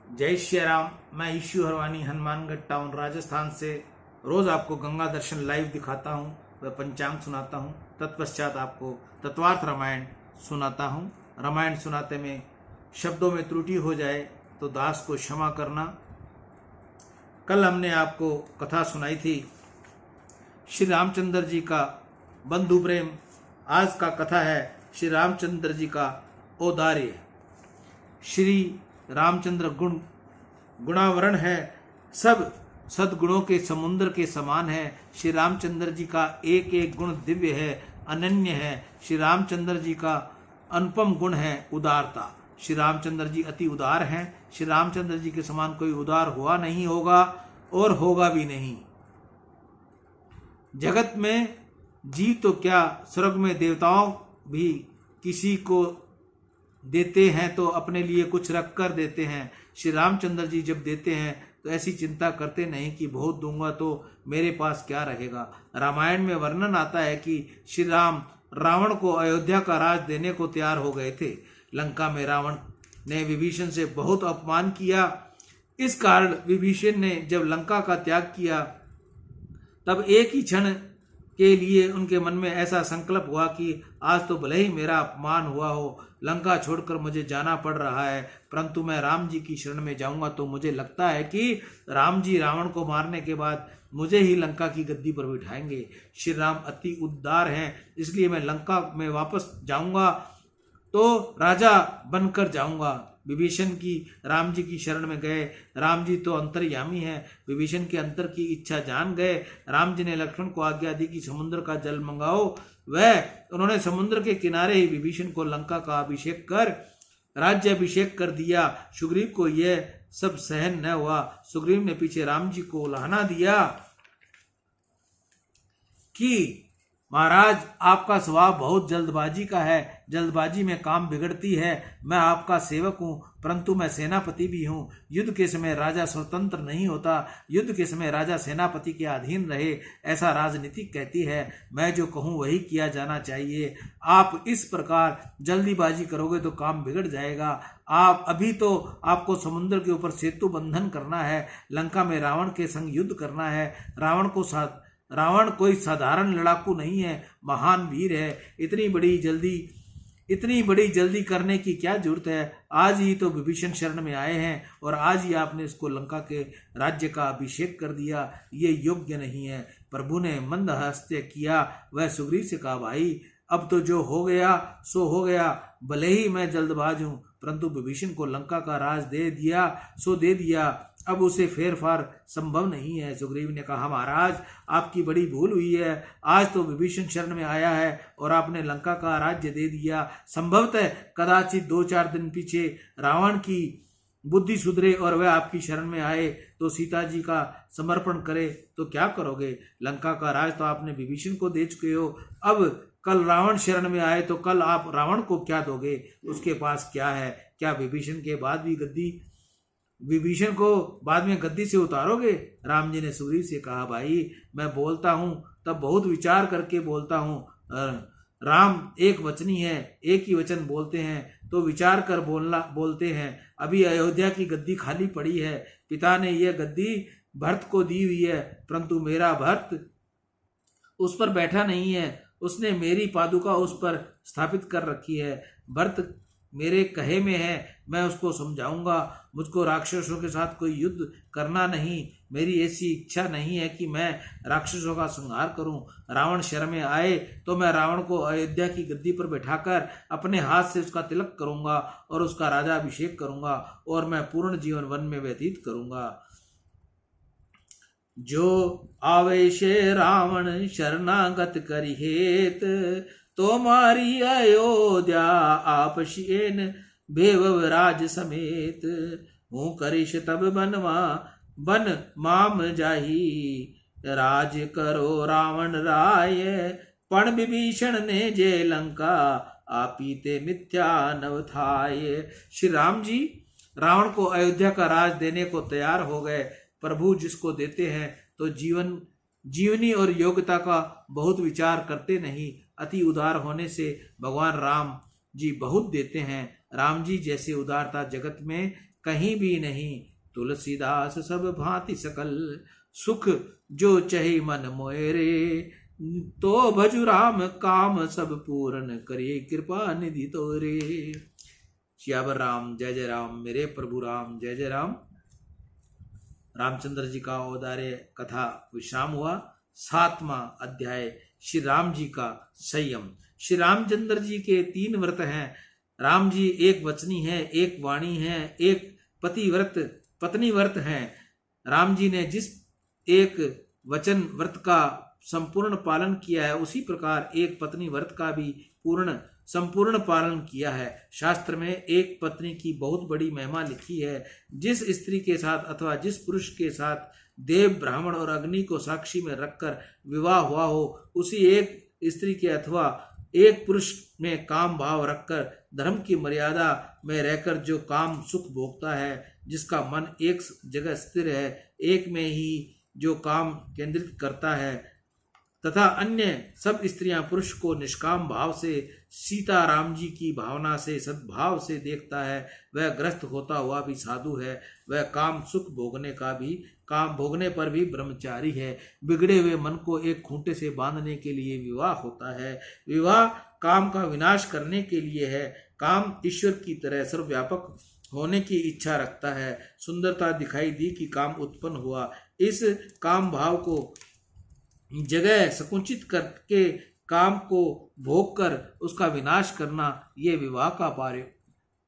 जय श्री राम। मैं issue Harwani Hanumangarh town Rajasthan से रोज आपको गंगा दर्शन लाइव दिखाता हूँ व पंचांग सुनाता हूँ। तत्पश्चात आपको तत्वार्थ रामायण सुनाता हूँ। रामायण सुनाते में शब्दों में त्रुटि हो जाए तो दास को क्षमा करना। कल हमने आपको कथा सुनाई थी श्री रामचंद्र जी का बंधु प्रेम। आज का कथा है श्री रामचंद्र जी का औदार्य। श्री रामचंद्र गुणावरण है, सब सद्गुणों के समुद्र के समान है। श्री रामचंद्र जी का एक एक गुण दिव्य है, अनन्य है। श्री रामचंद्र जी का अनुपम गुण है उदारता। श्री रामचंद्र जी अति उदार हैं। श्री रामचंद्र जी के समान कोई उदार हुआ नहीं होगा और होगा भी नहीं। जगत में जीव तो क्या, स्वर्ग में देवताओं भी किसी को देते हैं तो अपने लिए कुछ रख कर देते हैं। श्री रामचंद्र जी जब देते हैं तो ऐसी चिंता करते नहीं कि बहुत दूंगा तो मेरे पास क्या रहेगा। रामायण में वर्णन आता है कि श्री राम रावण को अयोध्या का राज देने को तैयार हो गए थे। लंका में रावण ने विभीषण से बहुत अपमान किया। इस कारण विभीषण ने जब लंका का त्याग किया तब एक ही क्षण के लिए उनके मन में ऐसा संकल्प हुआ कि आज तो भले ही मेरा अपमान हुआ हो, लंका छोड़कर मुझे जाना पड़ रहा है, परंतु मैं राम जी की शरण में जाऊंगा तो मुझे लगता है कि राम जी रावण को मारने के बाद मुझे ही लंका की गद्दी पर बिठाएंगे। श्री राम अति उदार हैं, इसलिए मैं लंका में वापस जाऊंगा तो राजा बनकर जाऊंगा। विभीषण की राम जी की शरण में गए। राम जी तो अंतर्यामी हैं, विभीषण के अंतर की इच्छा जान गए। राम जी ने लक्ष्मण को आज्ञा दी कि समुद्र का जल मंगाओ। वह उन्होंने समुद्र के किनारे ही विभीषण को लंका का अभिषेक कर राज्य अभिषेक कर दिया। सुग्रीव को यह सब सहन न हुआ। सुग्रीव ने पीछे राम जी को उलाहना दिया कि महाराज आपका स्वभाव बहुत जल्दबाजी का है, जल्दबाजी में काम बिगड़ती है। मैं आपका सेवक हूँ, परंतु मैं सेनापति भी हूँ। युद्ध के समय राजा स्वतंत्र नहीं होता, युद्ध के समय राजा सेनापति के अधीन रहे, ऐसा राजनीति कहती है। मैं जो कहूँ वही किया जाना चाहिए। आप इस प्रकार जल्दीबाजी करोगे तो काम बिगड़ जाएगा। आप अभी तो आपको समुद्र के ऊपर सेतु बंधन करना है, लंका में रावण के संग युद्ध करना है। रावण कोई साधारण लड़ाकू नहीं है, महान वीर है। इतनी बड़ी जल्दी करने की क्या जरूरत है। आज ही तो विभीषण शरण में आए हैं और आज ही आपने इसको लंका के राज्य का अभिषेक कर दिया, ये योग्य नहीं है। प्रभु ने मंद हस्ते किया। वह सुग्रीव से कहा, भाई अब तो जो हो गया सो हो गया, भले ही मैं जल्दबाज हूँ, परंतु विभीषण को लंका का राज दे दिया सो दे दिया, अब उसे फेर फार संभव नहीं है। सुग्रीव ने कहा, महाराज आपकी बड़ी भूल हुई है। आज तो विभीषण शरण में आया है और आपने लंका का राज्य दे दिया। संभवतः कदाचित 2-4 दिन पीछे रावण की बुद्धि सुधरे और वह आपकी शरण में आए तो सीता जी का समर्पण करे तो क्या करोगे। लंका का राज तो आपने विभीषण को दे चुके हो। अब कल रावण शरण में आए तो कल आप रावण को क्या दोगे, उसके पास क्या है। क्या विभीषण को बाद में गद्दी से उतारोगे। राम जी ने सुग्रीव से कहा, भाई मैं बोलता हूँ तब बहुत विचार करके बोलता हूँ। राम एक वचनी है, एक ही वचन बोलते हैं तो विचार कर बोलते हैं। अभी अयोध्या की गद्दी खाली पड़ी है, पिता ने यह गद्दी भरत को दी हुई है, परंतु मेरा भरत उस पर बैठा नहीं है। उसने मेरी पादुका उस पर स्थापित कर रखी है। भरत मेरे कहे में है, मैं उसको समझाऊंगा। मुझको राक्षसों के साथ कोई युद्ध करना नहीं, मेरी ऐसी इच्छा नहीं है कि मैं राक्षसों का संहार करूं। रावण शरण में आए तो मैं रावण को अयोध्या की गद्दी पर बैठाकर अपने हाथ से उसका तिलक करूंगा और उसका राजा अभिषेक करूंगा और मैं पूर्ण जीवन वन में व्यतीत करूंगा। जो आवेशे रावण शरणागत करि हेत, तो मारी अयोध्या आप शिएन भेवव राज समेत। हूँ करिश तब बन माम जाही, राज करो रावण राय। पण विभीषण ने जे लंका, आपीते मिथ्या नव थाय। श्री राम जी रावण को अयोध्या का राज देने को तैयार हो गए। प्रभु जिसको देते हैं तो जीवनी और योग्यता का बहुत विचार करते नहीं। अति उदार होने से भगवान राम जी बहुत देते हैं। राम जी जैसे उदारता जगत में कहीं भी नहीं। तुलसीदास सब भांति सकल, सुख जो चही मन मोरे। तो भजु राम काम सब पूर्ण, करे कृपा निधि तोरे। सियावर राम जय जय राम, मेरे प्रभु राम जय जय राम। रामचंद्र जी का औदार्य कथा विश्राम हुआ। 7वां अध्याय श्री राम जी का संयम। श्री रामचंद्र जी के 3 व्रत हैं। राम जी एक वचनी है, एक वाणी है, एक पत्नी व्रत हैं। राम जी ने जिस एक वचन व्रत का संपूर्ण पालन किया है, उसी प्रकार एक पत्नी व्रत का भी संपूर्ण पालन किया है। शास्त्र में एक पत्नी की बहुत बड़ी महिमा लिखी है। जिस स्त्री के साथ अथवा जिस पुरुष के साथ देव, ब्राह्मण और अग्नि को साक्षी में रखकर विवाह हुआ हो, उसी एक स्त्री के अथवा एक पुरुष में काम भाव रखकर धर्म की मर्यादा में रहकर जो काम सुख भोगता है, जिसका मन एक जगह स्थिर है, एक में ही जो काम केंद्रित करता है, तथा अन्य सब स्त्रियां पुरुष को निष्काम भाव से, सीता राम जी की भावना से, सद्भाव से देखता है, वह ग्रस्त होता हुआ भी साधु है। वह काम सुख भोगने पर भी ब्रह्मचारी है। बिगड़े हुए मन को एक खूंटे से बांधने के लिए विवाह होता है। विवाह काम का विनाश करने के लिए है। काम ईश्वर की तरह सर्वव्यापक होने की इच्छा रखता है। सुंदरता दिखाई दी कि काम उत्पन्न हुआ। इस काम भाव को जगह संकुचित करके काम को भोग कर उसका विनाश करना, ये विवाह का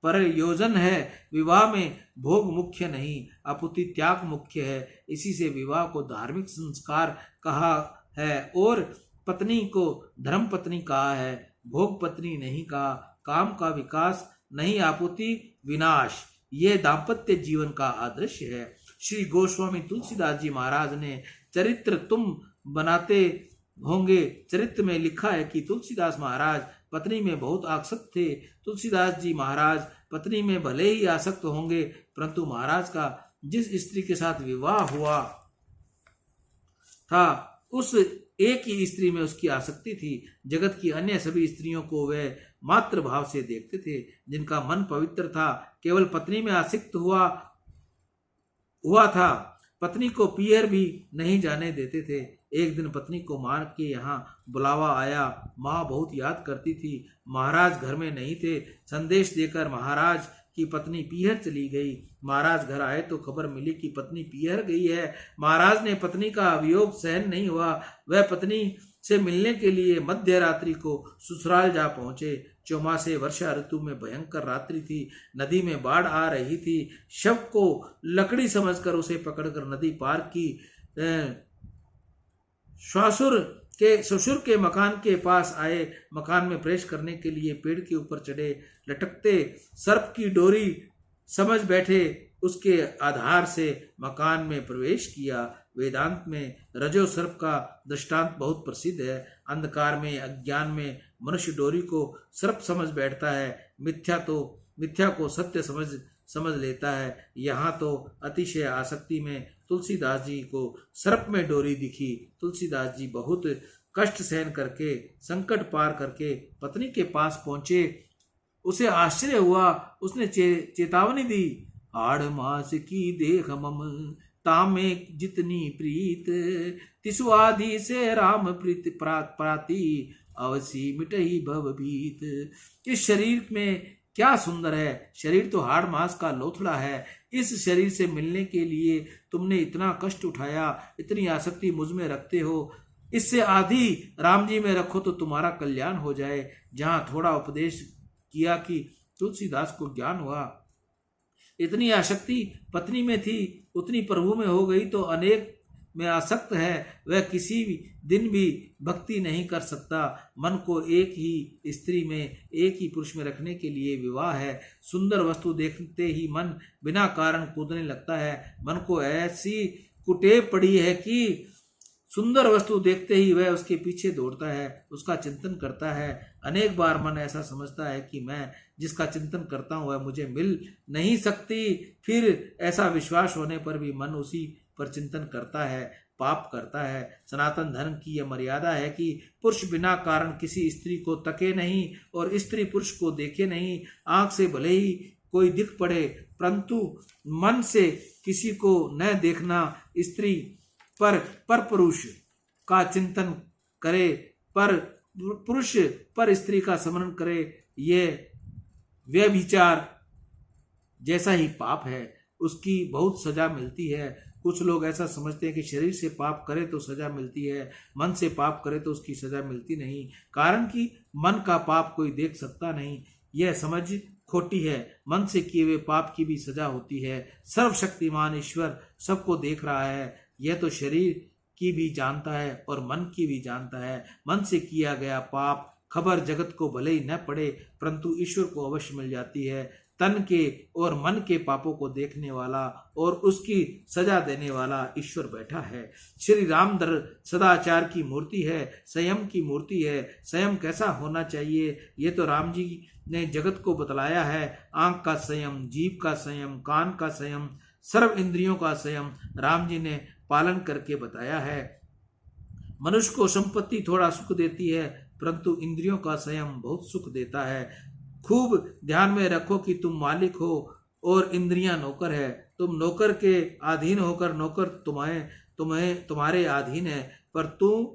प्रयोजन है। विवाह में भोग मुख्य नहीं, अपुति त्याग मुख्य है। इसी से विवाह को धार्मिक संस्कार कहा है और पत्नी को धर्म पत्नी कहा है, भोग पत्नी नहीं कहा। काम का विकास नहीं, आपूति विनाश, ये दाम्पत्य जीवन का आदर्श है। श्री गोस्वामी तुलसीदास जी महाराज ने चरित्र तुम बनाते होंगे चरित्र में लिखा है कि तुलसीदास महाराज पत्नी में बहुत आसक्त थे। तुलसीदास जी महाराज पत्नी में भले ही आसक्त होंगे, परंतु महाराज का जिस स्त्री के साथ विवाह हुआ था, उस एक ही स्त्री में उसकी आसक्ति थी। जगत की अन्य सभी स्त्रियों को वे मात्र भाव से देखते थे, जिनका मन पवित्र था। केवल पत्नी में आसक्त हुआ था। पत्नी को पीहर भी नहीं जाने देते थे। एक दिन पत्नी को मां के यहाँ बुलावा आया। माँ बहुत याद करती थी। महाराज घर में नहीं थे। संदेश देकर महाराज की पत्नी पीहर चली गई। महाराज घर आए तो खबर मिली कि पत्नी पीहर गई है। महाराज ने पत्नी का वियोग सहन नहीं हुआ। वह पत्नी से मिलने के लिए मध्य रात्रि को ससुराल जा पहुंचे। चौमासे वर्षा ऋतु में भयंकर रात्रि थी। नदी में बाढ़ आ रही थी। शव को लकड़ी समझकर उसे पकड़कर नदी पार की। ससुर के मकान के पास आए। मकान में प्रवेश करने के लिए पेड़ के ऊपर चढ़े। लटकते सर्प की डोरी समझ बैठे। उसके आधार से मकान में प्रवेश किया। वेदांत में रजो सर्प का दृष्टांत बहुत प्रसिद्ध है। अंधकार में, अज्ञान में मनुष्य डोरी को सर्प समझ बैठता है। मिथ्या को सत्य समझ लेता है। यहाँ तो अतिशय आसक्ति में तुलसीदास जी को सर्प में डोरी दिखी। तुलसीदास जी बहुत कष्ट सहन करके, संकट पार करके पत्नी के पास पहुंचे। उसे आश्चर्य हुआ। उसने चेतावनी दी, आड़ मास की देख मम, तामे जितनी प्रीत, तिसुआधि से राम प्रीत प्राति, अवसी मिटही भव भीत। इस शरीर में क्या सुंदर है। शरीर तो हाड़ मांस का लोथड़ा है। इस शरीर से मिलने के लिए तुमने इतना कष्ट उठाया, इतनी आसक्ति मुझ में रखते हो। इससे आधी राम जी में रखो तो तुम्हारा कल्याण हो जाए। जहाँ थोड़ा उपदेश किया कि तुलसीदास को ज्ञान हुआ। इतनी आसक्ति पत्नी में थी, उतनी प्रभु में हो गई तो अनेक में आसक्त है। वह किसी दिन भी भक्ति नहीं कर सकता। मन को एक ही स्त्री में, एक ही पुरुष में रखने के लिए विवाह है। सुंदर वस्तु देखते ही मन बिना कारण कूदने लगता है। मन को ऐसी कुटेव पड़ी है कि सुंदर वस्तु देखते ही वह उसके पीछे दौड़ता है, उसका चिंतन करता है। अनेक बार मन ऐसा समझता है कि मैं जिसका चिंतन करता हूँ वह मुझे मिल नहीं सकती। फिर ऐसा विश्वास होने पर भी मन उसी पर चिंतन करता है, पाप करता है। सनातन धर्म की यह मर्यादा है कि पुरुष बिना कारण किसी स्त्री को तके नहीं और स्त्री पुरुष को देखे नहीं। आंख से भले ही कोई दिख पड़े, परंतु मन से किसी को न देखना। स्त्री पर पुरुष का चिंतन करे, पर पुरुष पर स्त्री का स्मरण करे, ये व्यभिचार जैसा ही पाप है, उसकी बहुत सजा मिलती है। कुछ लोग ऐसा समझते हैं कि शरीर से पाप करे तो सजा मिलती है, मन से पाप करे तो उसकी सजा मिलती नहीं, कारण कि मन का पाप कोई देख सकता नहीं। यह समझ खोटी है। मन से किए हुए पाप की भी सजा होती है। सर्वशक्तिमान ईश्वर सबको देख रहा है। यह तो शरीर की भी जानता है और मन की भी जानता है। मन से किया गया पाप खबर जगत को भले ही न पड़े, परंतु ईश्वर को अवश्य मिल जाती है। तन के और मन के पापों को देखने वाला और उसकी सजा देने वाला ईश्वर बैठा है। श्री रामदर सदाचार की मूर्ति है, संयम की मूर्ति है। संयम कैसा होना चाहिए, ये तो राम जी ने जगत को बतलाया है। आंख का संयम, जीभ का संयम, कान का संयम, सर्व इंद्रियों का संयम राम जी ने पालन करके बताया है। मनुष्य को संपत्ति थोड़ा सुख देती है, परंतु इंद्रियों का संयम बहुत सुख देता है। खूब ध्यान में रखो कि तुम मालिक हो और इंद्रियां नौकर है। तुम नौकर के अधीन होकर नौकर तुम्हारे अधीन है, पर तुम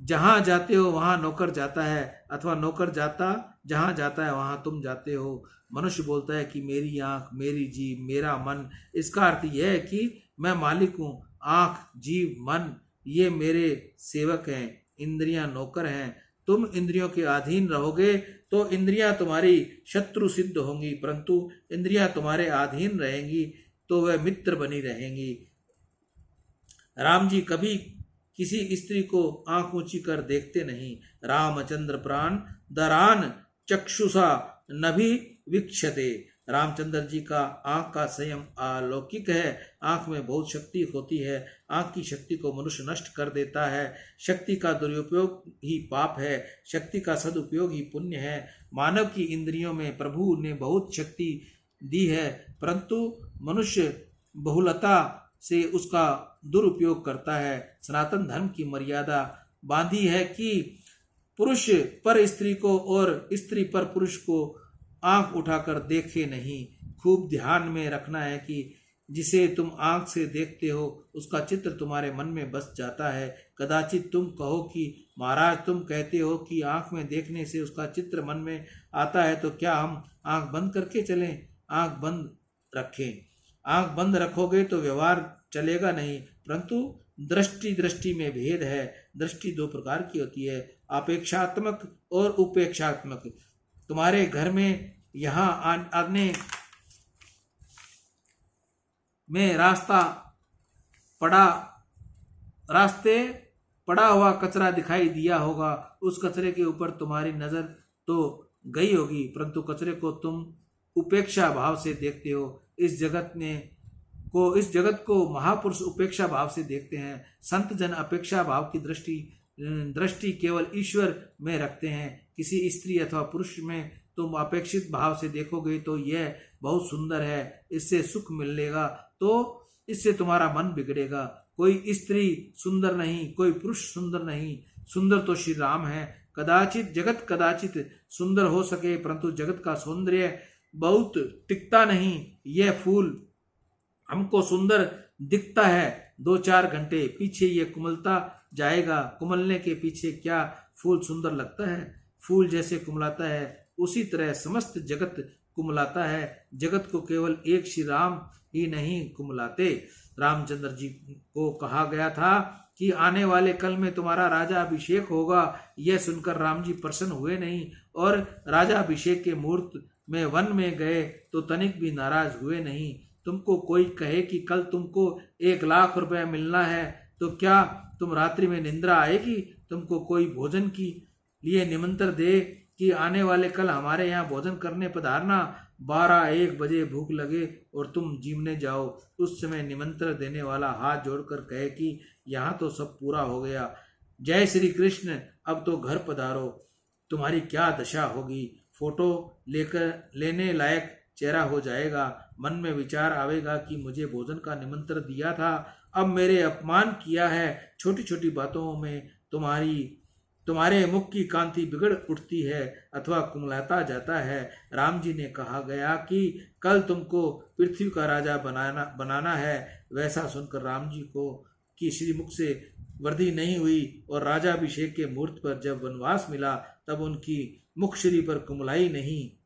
जहां जाते हो वहां नौकर जाता है, अथवा नौकर जहां जाता है वहां तुम जाते हो। मनुष्य बोलता है कि मेरी आंख, मेरी जीभ, मेरा मन। इसका अर्थ यह है कि मैं मालिक हूँ। आंख, जीभ, मन ये मेरे सेवक हैं, इंद्रियां नौकर हैं। तुम इंद्रियों के अधीन रहोगे तो इंद्रियां तुम्हारी शत्रु सिद्ध होंगी, परंतु इंद्रियां तुम्हारे अधीन रहेंगी तो वह मित्र बनी रहेंगी। राम जी कभी किसी स्त्री को आंख ऊंची कर देखते नहीं। रामचंद्र प्राण दरान चक्षुषा नभि वीक्षते। रामचंद्र जी का आंख का संयम अलौकिक है। आंख में बहुत शक्ति होती है। आंख की शक्ति को मनुष्य नष्ट कर देता है। शक्ति का दुरुपयोग ही पाप है, शक्ति का सदुपयोग ही पुण्य है। मानव की इंद्रियों में प्रभु ने बहुत शक्ति दी है, परंतु मनुष्य बहुलता से उसका दुरुपयोग करता है। सनातन धर्म की मर्यादा बांधी है कि पुरुष पर स्त्री को और स्त्री पर पुरुष को आंख उठाकर देखे नहीं। खूब ध्यान में रखना है कि जिसे तुम आंख से देखते हो उसका चित्र तुम्हारे मन में बस जाता है। कदाचित तुम कहो कि महाराज तुम कहते हो कि आंख में देखने से उसका चित्र मन में आता है, तो क्या हम आंख बंद करके चलें? आंख बंद रखें। आंख बंद रखोगे तो व्यवहार चलेगा नहीं, परंतु दृष्टि में भेद है। दृष्टि दो प्रकार की होती है, अपेक्षात्मक और उपेक्षात्मक। तुम्हारे घर में यहाँ आने में रास्ते पड़ा हुआ कचरा दिखाई दिया होगा। उस कचरे के ऊपर तुम्हारी नजर तो गई होगी, परंतु कचरे को तुम उपेक्षा भाव से देखते हो। इस जगत को महापुरुष उपेक्षा भाव से देखते हैं। संत जन अपेक्षा भाव की दृष्टि केवल ईश्वर में रखते हैं। किसी स्त्री अथवा पुरुष में तुम अपेक्षित भाव से देखोगे तो यह बहुत सुंदर है, इससे सुख मिलेगा, तो इससे तुम्हारा मन बिगड़ेगा। कोई स्त्री सुंदर नहीं, कोई पुरुष सुंदर नहीं, सुंदर तो श्री राम है। कदाचित सुंदर हो सके, परंतु जगत का सौंदर्य बहुत टिकता नहीं। यह फूल हमको सुंदर दिखता है, 2-4 घंटे पीछे ये कुमलता जाएगा। कुमलने के पीछे क्या फूल सुंदर लगता है? फूल जैसे कुमलाता है उसी तरह समस्त जगत कुमलाता है। जगत को केवल एक श्री राम ही नहीं कुमलाते। रामचंद्र जी को कहा गया था कि आने वाले कल में तुम्हारा राजा अभिषेक होगा। यह सुनकर राम जी प्रसन्न हुए नहीं और राजा अभिषेक के मुहूर्त में वन में गए तो तनिक भी नाराज हुए नहीं। तुमको कोई कहे कि कल तुमको 1 लाख रुपए मिलना है, तो क्या तुम रात्रि में निंद्रा आएगी? तुमको कोई भोजन की लिए निमंत्रण दे कि आने वाले कल हमारे यहाँ भोजन करने पधारना, 12-1 बजे भूख लगे और तुम जीवने जाओ। उस समय निमंत्रण देने वाला हाथ जोड़कर कहे कि यहाँ तो सब पूरा हो गया, जय श्री कृष्ण, अब तो घर पधारो। तुम्हारी क्या दशा होगी? फोटो लेने लायक चेहरा हो जाएगा। मन में विचार आवेगा कि मुझे भोजन का निमंत्रण दिया था, अब मेरे अपमान किया है। छोटी छोटी बातों में तुम्हारी तुम्हारे मुख की कांति बिगड़ उठती है अथवा कुमलाता जाता है। राम जी ने कहा गया कि कल तुमको पृथ्वी का राजा बनाना है। वैसा सुनकर राम जी को की श्रीमुख से वृद्धि नहीं हुई और राजाभिषेक के मुहूर्त पर जब वनवास मिला तब उनकी मुख श्री पर कुमलाई नहीं।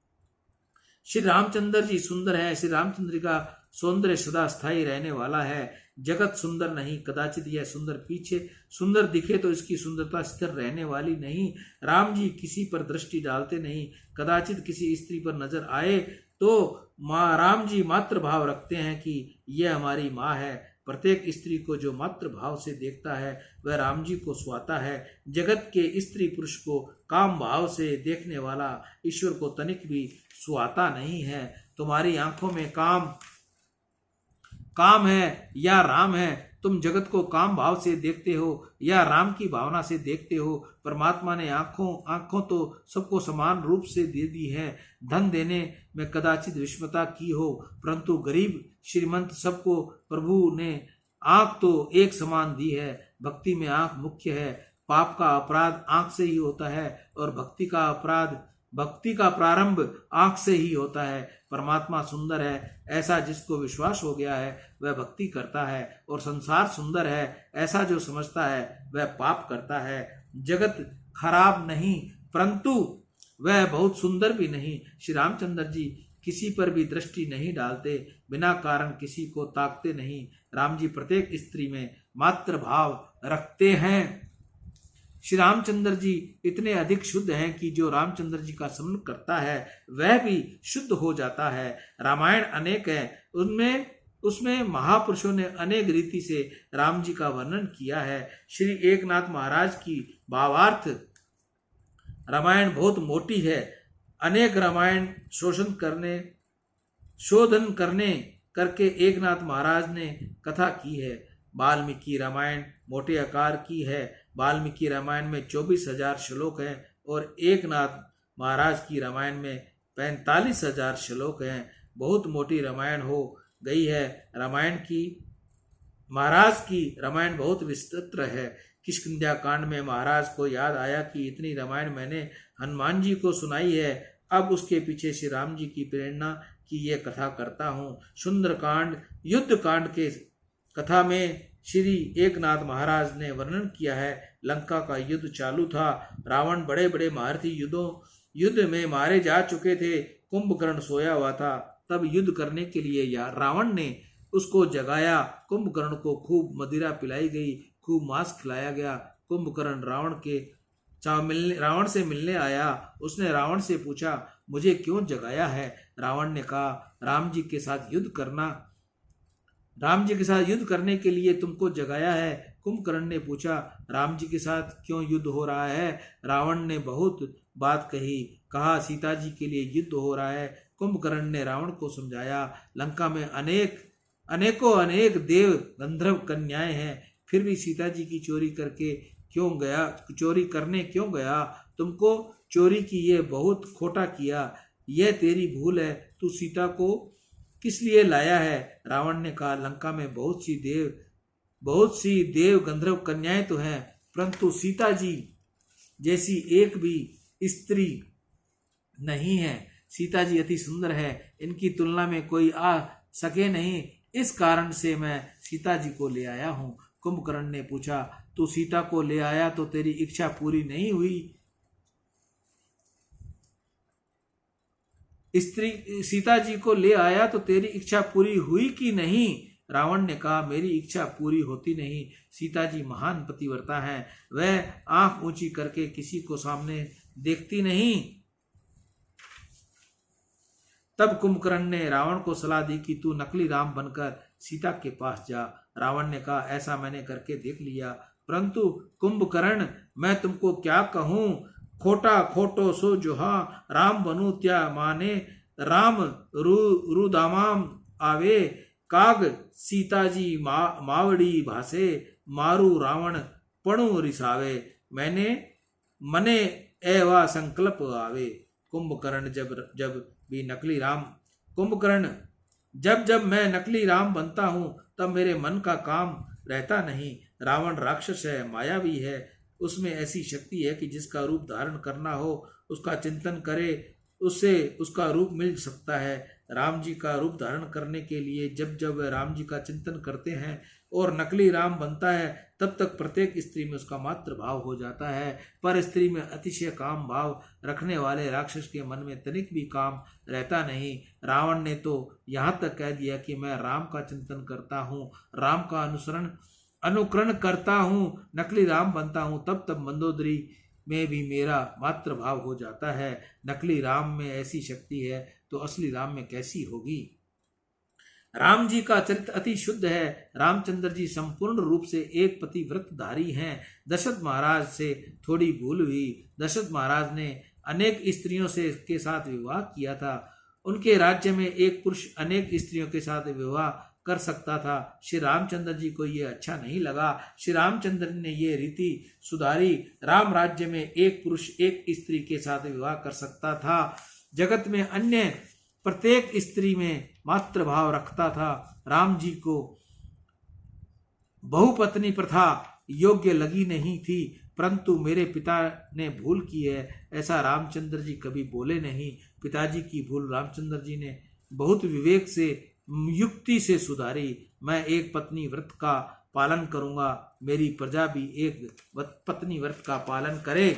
श्री रामचंद्र जी सुंदर है। श्री रामचंद्र का सौंदर्य सदा स्थायी रहने वाला है। जगत सुंदर नहीं, कदाचित यह सुंदर पीछे सुंदर दिखे तो इसकी सुंदरता स्थिर रहने वाली नहीं। राम जी किसी पर दृष्टि डालते नहीं, कदाचित किसी स्त्री पर नजर आए तो माँ राम जी मातृ भाव रखते हैं कि यह हमारी माँ है। प्रत्येक स्त्री को जो मातृ भाव से देखता है वह राम जी को सुहाता है। जगत के स्त्री पुरुष को काम भाव से देखने वाला ईश्वर को तनिक भी सुहाता नहीं है। तुम्हारी आंखों में काम है या राम है। तुम जगत को काम भाव से देखते हो या राम की भावना से देखते हो। परमात्मा ने आंखों तो सबको समान रूप से दे दी है। धन देने में कदाचित विषमता की हो, परंतु गरीब श्रीमंत सबको प्रभु ने आंख तो एक समान दी है। भक्ति में आंख मुख्य है। पाप का अपराध आंख से ही होता है और भक्ति का प्रारंभ आंख से ही होता है। परमात्मा सुंदर है ऐसा जिसको विश्वास हो गया है वह भक्ति करता है, और संसार सुंदर है ऐसा जो समझता है वह पाप करता है। जगत खराब नहीं परंतु वह बहुत सुंदर भी नहीं। श्री रामचंद्र जी किसी पर भी दृष्टि नहीं डालते, बिना कारण किसी को ताकते नहीं। राम जी प्रत्येक स्त्री में मातृ भाव रखते हैं। श्री रामचंद्र जी इतने अधिक शुद्ध हैं कि जो रामचंद्र जी का स्मरण करता है वह भी शुद्ध हो जाता है। रामायण अनेक है, उसमें महापुरुषों ने अनेक रीति से राम जी का वर्णन किया है। श्री एकनाथ महाराज की भावार्थ रामायण बहुत मोटी है। अनेक रामायण शोधन करके एकनाथ महाराज ने कथा की है। वाल्मीकि रामायण मोटे आकार की है। वाल्मीकि रामायण में 24,000 श्लोक हैं और एकनाथ महाराज की रामायण में 45,000 श्लोक हैं। बहुत मोटी रामायण हो गई है। महाराज की रामायण बहुत विस्तृत है। किष्किंध्या कांड में महाराज को याद आया कि इतनी रामायण मैंने हनुमान जी को सुनाई है, अब उसके पीछे श्री राम जी की प्रेरणा की ये कथा करता हूँ। सुंदरकांड युद्ध कांड के कथा में श्री एकनाथ महाराज ने वर्णन किया है। लंका का युद्ध चालू था। रावण बड़े बड़े महारथी युद्ध में मारे जा चुके थे। कुंभकर्ण सोया हुआ था। तब युद्ध करने के लिए रावण ने उसको जगाया। कुंभकर्ण को खूब मदिरा पिलाई गई, खूब मांस खिलाया गया। कुंभकर्ण रावण से मिलने आया। उसने रावण से पूछा, मुझे क्यों जगाया है? रावण ने कहा, राम जी के साथ युद्ध करने के लिए तुमको जगाया है। कुंभकर्ण ने पूछा, राम जी के साथ क्यों युद्ध हो रहा है? रावण ने बहुत बात कहा सीता जी के लिए युद्ध हो रहा है। कुंभकर्ण ने रावण को समझाया, लंका में अनेक देव गंधर्व कन्याएं हैं, फिर भी सीता जी की चोरी करने क्यों गया? तुमको चोरी की ये बहुत खोटा किया, यह तेरी भूल है। तू सीता को किस लिए लाया है? रावण ने कहा, लंका में बहुत सी देव गंधर्व कन्याएं तो हैं, परंतु सीता जी जैसी एक भी स्त्री नहीं है। सीता जी अति सुंदर है, इनकी तुलना में कोई आ सके नहीं। इस कारण से मैं सीता जी को ले आया हूँ। कुंभकर्ण ने पूछा, तू सीता को ले आया तो तेरी इच्छा पूरी नहीं हुई? सीता जी को ले आया तो तेरी इच्छा पूरी हुई कि नहीं? रावण ने कहा, मेरी इच्छा पूरी होती नहीं। सीता जी महान पतिव्रता है, वह आंख ऊंची करके किसी को सामने देखती नहीं। तब कुंभकर्ण ने रावण को सलाह दी कि तू नकली राम बनकर सीता के पास जा। रावण ने कहा, ऐसा मैंने करके देख लिया, परंतु कुंभकर्ण मैं तुमको क्या कहूं? खोटा खोटो सो जोहा, राम बनू त्या माने, राम रुदामाम आवे, काग सीता जी मावड़ी भासे, मारू रावण पणु रिसावे, मने एवा संकल्प आवे। कुंभकर्ण जब मैं नकली राम बनता हूँ तब मेरे मन का काम रहता नहीं। रावण राक्षस है, मायावी है, उसमें ऐसी शक्ति है कि जिसका रूप धारण करना हो उसका चिंतन करे, उससे उसका रूप मिल सकता है। राम जी का रूप धारण करने के लिए जब जब वह राम जी का चिंतन करते हैं और नकली राम बनता है, तब तक प्रत्येक स्त्री में उसका मात्र भाव हो जाता है। पर स्त्री में अतिशय काम भाव रखने वाले राक्षस के मन में तनिक भी काम रहता नहीं। रावण ने तो यहाँ तक कह दिया कि मैं राम का चिंतन करता हूँ, राम का अनुकरण करता हूँ, नकली राम बनता हूँ। तब मंदोदरी में भी मेरा मात्र भाव हो जाता है। नकली राम में ऐसी शक्ति है तो असली राम में कैसी होगी। राम जी का चरित्र अति शुद्ध है। रामचंद्र जी संपूर्ण रूप से एक पतिव्रतधारी हैं। दशरथ महाराज से थोड़ी भूल हुई। दशरथ महाराज ने अनेक स्त्रियों से के साथ विवाह किया था। उनके राज्य में एक पुरुष अनेक स्त्रियों के साथ विवाह कर सकता था। श्री रामचंद्र जी को ये अच्छा नहीं लगा। श्री रामचंद्र ने ये रीति सुधारी। राम राज्य में एक पुरुष एक स्त्री के साथ विवाह कर सकता था। जगत में अन्य प्रत्येक स्त्री में मात्र भाव रखता था। राम जी को बहुपत्नी प्रथा योग्य लगी नहीं थी, परंतु मेरे पिता ने भूल की है, ऐसा रामचंद्र जी कभी बोले नहीं। पिताजी की भूल रामचंद्र जी ने बहुत विवेक से युक्ति से सुधारी। मैं एक पत्नी व्रत का पालन करूंगा, मेरी प्रजा भी एक पत्नी व्रत का पालन करे।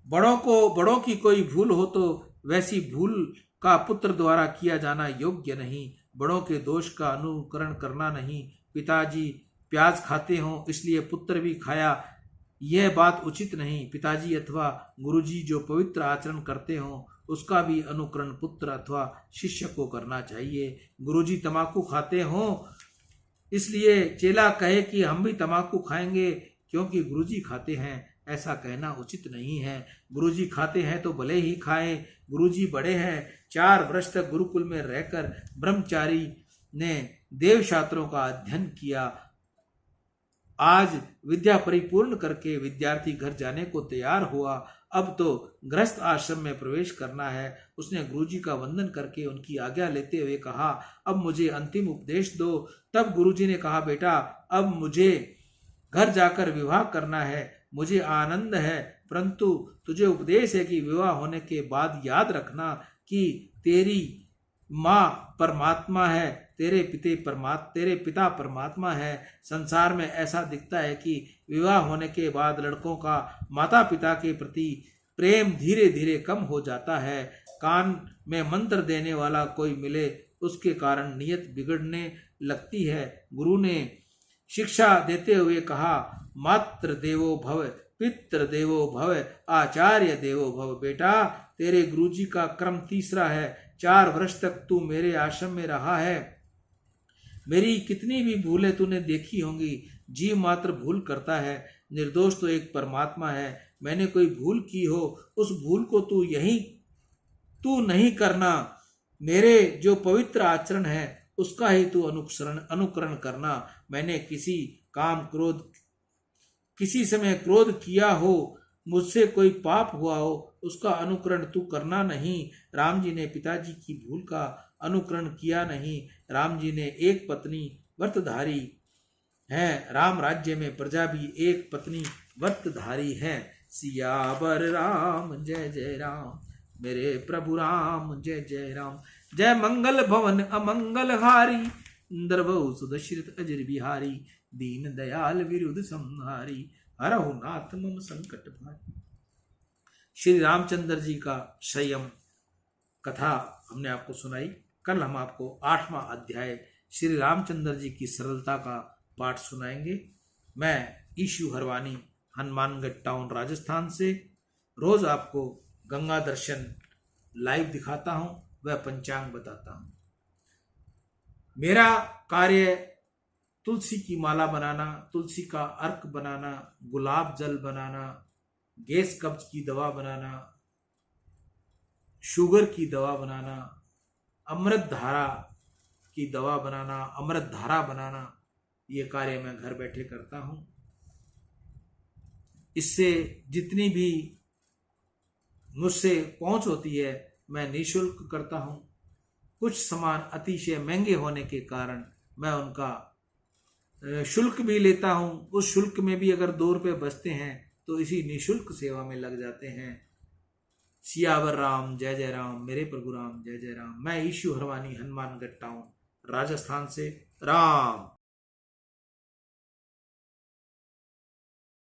बड़ों की कोई भूल हो तो वैसी भूल का पुत्र द्वारा किया जाना योग्य नहीं। बड़ों के दोष का अनुकरण करना नहीं। पिताजी प्याज खाते हों इसलिए पुत्र भी खाया, यह बात उचित नहीं। पिताजी अथवा गुरुजी जो पवित्र आचरण करते हों उसका भी अनुकरण पुत्र अथवा शिष्य को करना चाहिए। गुरुजी तंबाकू खाते हों इसलिए चेला कहे कि हम भी तंबाकू खाएंगे क्योंकि गुरुजी खाते हैं, ऐसा कहना उचित नहीं है। गुरुजी खाते हैं तो भले ही खाएं। गुरुजी बड़े हैं। 4 वर्ष तक गुरुकुल में रहकर ब्रह्मचारी ने देव शास्त्रों का अध्ययन किया। आज विद्या परिपूर्ण करके विद्यार्थी घर जाने को तैयार हुआ। अब तो गृहस्थ आश्रम में प्रवेश करना है। उसने गुरुजी का वंदन करके उनकी आज्ञा लेते हुए कहा, अब मुझे अंतिम उपदेश दो। तब गुरुजी ने कहा, बेटा अब मुझे घर जाकर विवाह करना है। मुझे आनंद है, परंतु तुझे उपदेश है कि विवाह होने के बाद याद रखना कि तेरी माँ परमात्मा है, तेरे पिता परमात्मा है। संसार में ऐसा दिखता है कि विवाह होने के बाद लड़कों का माता पिता के प्रति प्रेम धीरे धीरे कम हो जाता है। कान में मंत्र देने वाला कोई मिले उसके कारण नियत बिगड़ने लगती है। गुरु ने शिक्षा देते हुए कहा, मातृ देवो भव, पितृ देवो भव, आचार्य देवो भव। बेटा तेरे गुरुजी का क्रम तीसरा है। 4 वर्ष तक तू मेरे आश्रम में रहा है। मेरी कितनी भी भूलें तूने देखी होंगी। जीव मात्र भूल करता है, निर्दोष तो एक परमात्मा है। मैंने कोई भूल की हो उस भूल को तू नहीं करना। मेरे जो पवित्र आचरण है उसका ही तू अनुकरण करना। मैंने किसी समय क्रोध किया हो, मुझसे कोई पाप हुआ हो, उसका अनुकरण तू करना नहीं। राम जी ने पिताजी की भूल का अनुकरण किया नहीं। राम जी ने एक पत्नी व्रतधारी है। राम राज्य में प्रजा भी एक पत्नी व्रतधारी है। सियावर राम जय जय राम, मेरे प्रभु राम जय जय राम। जय मंगल भवन अमंगल हारी, इंद्रभव सुदशरथ अजर बिहारी। दीन दयाल विरुद्ध संहारी, हरहु नाथ मम संकट भारी। श्री रामचंद्र जी का संयम कथा हमने आपको सुनाई। कल हम आपको 8वां अध्याय श्री रामचंद्र जी की सरलता का पाठ सुनाएंगे। मैं ईशु हरवानी, हनुमानगढ़ टाउन, राजस्थान से रोज आपको गंगा दर्शन लाइव दिखाता हूं, वह पंचांग बताता हूं। मेरा कार्य तुलसी की माला बनाना, तुलसी का अर्क बनाना, गुलाब जल बनाना, गैस कब्ज की दवा बनाना, शुगर की दवा बनाना, अमृत धारा की दवा बनाना, अमृत धारा बनाना, ये कार्य मैं घर बैठे करता हूं। इससे जितनी भी मुझसे पहुंच होती है मैं निःशुल्क करता हूं। कुछ सामान अतिशय महंगे होने के कारण मैं उनका शुल्क भी लेता हूँ, उस शुल्क में भी अगर 2 रुपये बचते हैं तो इसी निःशुल्क सेवा में लग जाते हैं। सियावर राम जय जय राम, मेरे प्रभु राम जय जय राम। मैं ईशु हरवानी हनुमान गट्टाऊं, राजस्थान से। राम।